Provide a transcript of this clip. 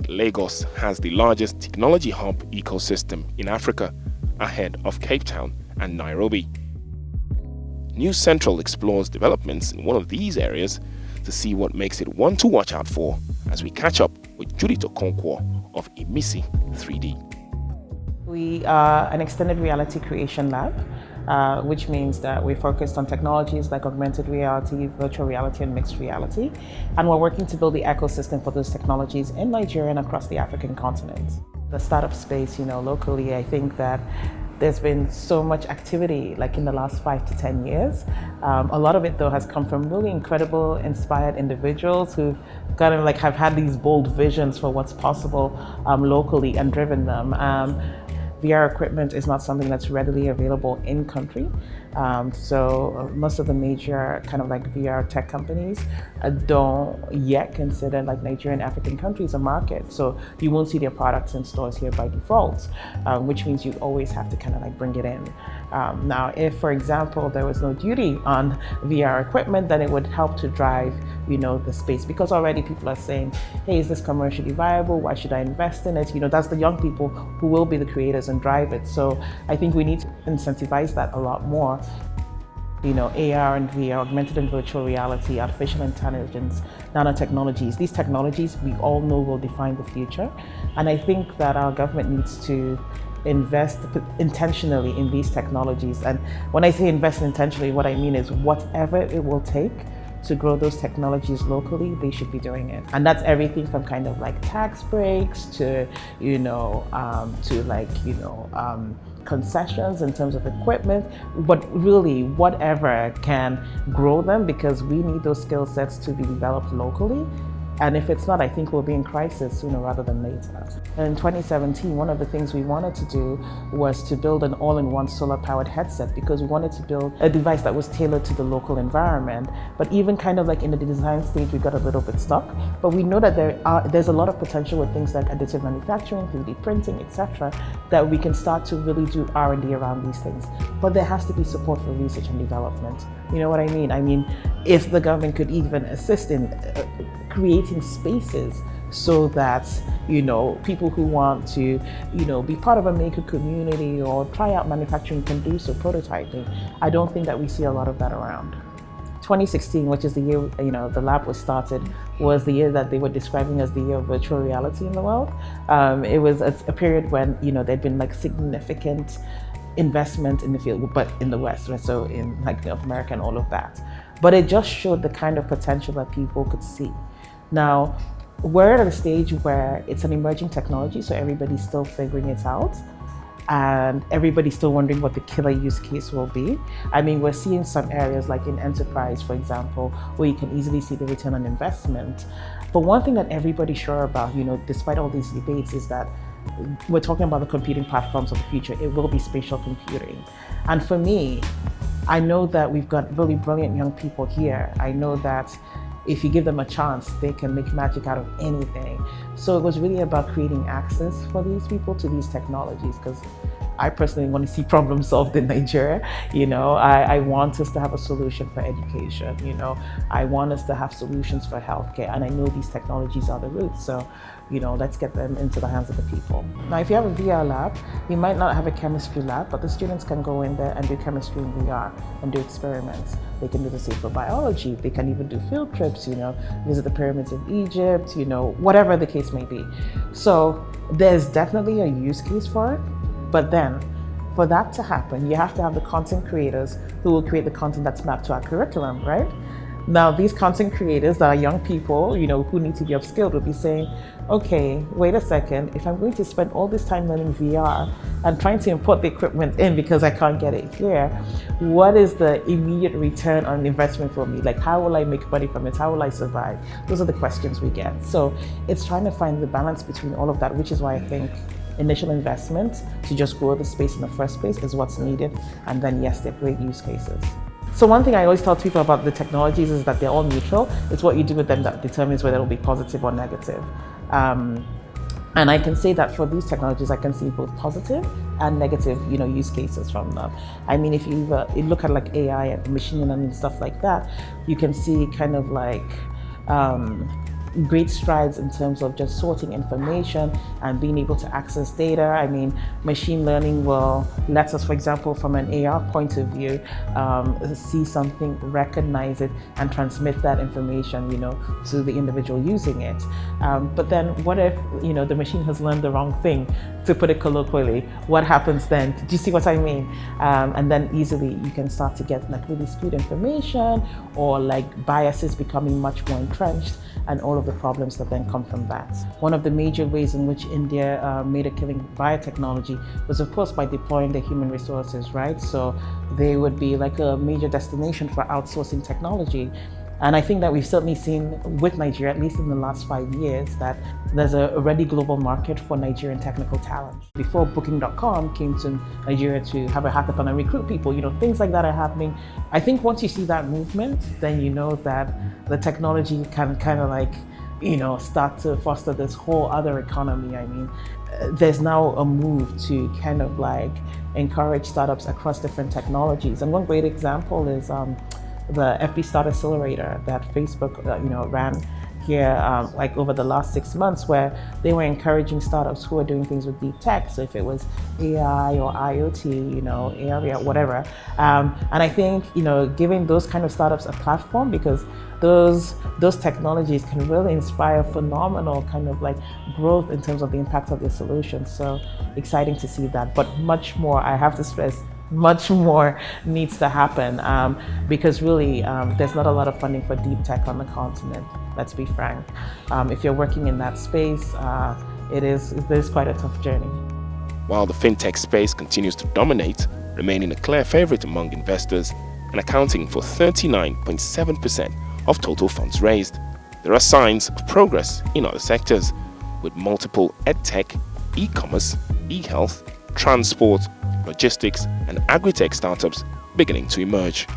that Lagos has the largest technology hub ecosystem in Africa, ahead of Cape Town and Nairobi. News Central explores developments in one of these areas to see what makes it one to watch out for as we catch up with Judith Okonkwo of Imisi 3D. We are an extended reality creation lab, which means that we're focused on technologies like augmented reality, virtual reality, and mixed reality. And we're working to build the ecosystem for those technologies in Nigeria and across the African continent. The startup space, locally, I think that there's been so much activity like in the last 5 to 10 years. A lot of it though has come from really incredible, inspired individuals who kind of like have had these bold visions for what's possible locally and driven them. VR equipment is not something that's readily available in country. So most of the major kind of like VR tech companies don't yet consider like Nigerian African countries a market. So you won't see their products in stores here by default, which means you always have to kind of like bring it in. Now, if, for example, there was no duty on VR equipment, then it would help to drive, the space, because already people are saying, hey, is this commercially viable? Why should I invest in it? That's the young people who will be the creators and drive it. So I think we need to incentivize that a lot more. AR and VR, augmented and virtual reality, artificial intelligence, nanotechnologies. These technologies we all know will define the future. And I think that our government needs to invest intentionally in these technologies. And when I say invest intentionally, what I mean is whatever it will take to grow those technologies locally, they should be doing it. And that's everything from kind of like tax breaks to, concessions in terms of equipment, but really whatever can grow them, because we need those skill sets to be developed locally. And if it's not, I think we'll be in crisis sooner rather than later. In 2017, one of the things we wanted to do was to build an all-in-one solar-powered headset, because we wanted to build a device that was tailored to the local environment. But even kind of like in the design stage, we got a little bit stuck. But we know that there's a lot of potential with things like additive manufacturing, 3D printing, etc., that we can start to really do R&D around these things. But there has to be support for research and development. You know what I mean? I mean, if the government could even assist in creating spaces so that people who want to be part of a maker community or try out manufacturing can do so, prototyping. I don't think that we see a lot of that around. 2016, which is the year the lab was started, was the year that they were describing as the year of virtual reality in the world. It was a period when there'd been like significant investment in the field, but in the West, right? So in like North America and all of that. But it just showed the kind of potential that people could see. Now, we're at a stage where it's an emerging technology, so everybody's still figuring it out. And everybody's still wondering what the killer use case will be. I mean, we're seeing some areas like in enterprise, for example, where you can easily see the return on investment. But one thing that everybody's sure about, despite all these debates, is that we're talking about the computing platforms of the future. It will be spatial computing. And for me, I know that we've got really brilliant young people here. I know that if you give them a chance, they can make magic out of anything. So it was really about creating access for these people to these technologies, because I personally want to see problems solved in Nigeria. I want us to have a solution for education. I want us to have solutions for healthcare, and I know these technologies are the root. So, let's get them into the hands of the people. Now, if you have a VR lab, you might not have a chemistry lab, but the students can go in there and do chemistry in VR and do experiments. They can do the same for biology. They can even do field trips, visit the pyramids of Egypt, whatever the case may be. So there's definitely a use case for it. But then, for that to happen, you have to have the content creators who will create the content that's mapped to our curriculum, right? Now, these content creators that are young people, who need to be upskilled, will be saying, okay, wait a second, if I'm going to spend all this time learning VR and trying to import the equipment in because I can't get it here, what is the immediate return on investment for me? Like, how will I make money from it? How will I survive? Those are the questions we get. So it's trying to find the balance between all of that, which is why I think initial investment to just grow the space in the first place is what's needed. And then yes, they're great use cases. So one thing I always tell people about the technologies is that they're all neutral. It's what you do with them that determines whether it'll be positive or negative. And I can say that for these technologies, I can see both positive and negative, use cases from them. I mean, if you look at like AI and machine learning and stuff like that, you can see kind of like, great strides in terms of just sorting information and being able to access data. I mean, machine learning will let us, for example, from an AR point of view, see something, recognize it, and transmit that information, to the individual using it. But then what if, the machine has learned the wrong thing, to put it colloquially? What happens then? Do you see what I mean? And then easily you can start to get like really skewed information, or like biases becoming much more entrenched, and all of the problems that then come from that. One of the major ways in which India made a killing via technology was, of course, by deploying the human resources, right? So they would be like a major destination for outsourcing technology. And I think that we've certainly seen with Nigeria, at least in the last 5 years, that there's a already global market for Nigerian technical talent. Before Booking.com came to Nigeria to have a hackathon and recruit people, things like that are happening. I think once you see that movement, then you know that the technology can kind of like, start to foster this whole other economy. I mean, there's now a move to kind of like encourage startups across different technologies. And one great example is the FB Start Accelerator that Facebook, ran here like over the last 6 months, where they were encouraging startups who are doing things with deep tech. So if it was AI or IoT, area, whatever. And I think, giving those kind of startups a platform, because those technologies can really inspire phenomenal kind of like growth in terms of the impact of their solutions. So exciting to see that, but much more, I have to stress, much more needs to happen, because really there's not a lot of funding for deep tech on the continent, let's be frank. If you're working in that space, it is quite a tough journey. While the fintech space continues to dominate, remaining a clear favorite among investors and accounting for 39.7% of total funds raised, there are signs of progress in other sectors, with multiple edtech, e-commerce, e-health, transport, logistics, and agri-tech startups beginning to emerge.